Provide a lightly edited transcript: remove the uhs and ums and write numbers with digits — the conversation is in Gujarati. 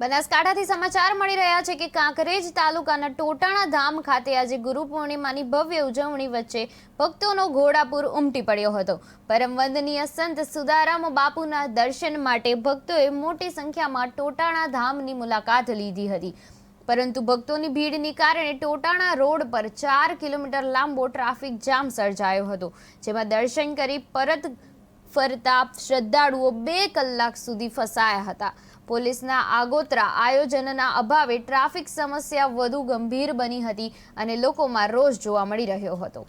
બનાસકાંઠાથી સમાચાર મળી રહ્યા છે કે કાંકરેજ તાલુકાના ટોટાણા ધામ ખાતે આજે ગુરુ પૂર્ણિમાની ભવ્ય ઉજવણી વચ્ચે ભક્તોનો ઘોડાપૂર ઉમટી પડ્યો હતો। પરમ વંદનીય સંત સુદારામ બાપુના દર્શન માટે ભક્તોએ મોટી સંખ્યામાં ટોટાણા ધામની મુલાકાત લીધી હતી, પરંતુ ભક્તોની ભીડની કારણે ટોટાણા રોડ પર 4 કિલોમીટર લાંબો ટ્રાફિક જામ સર્જાયો હતો, જેમાં દર્શન કરી પરત ફરતા શ્રદ્ધાળુઓ 2 કલાક સુધી ફસાયા હતા। પોલીસના આગોતરા આયોજનના અભાવે ટ્રાફિક સમસ્યા વધુ ગંભીર બની હતી અને લોકોમાં રોષ જોવા મળી રહ્યો હતો।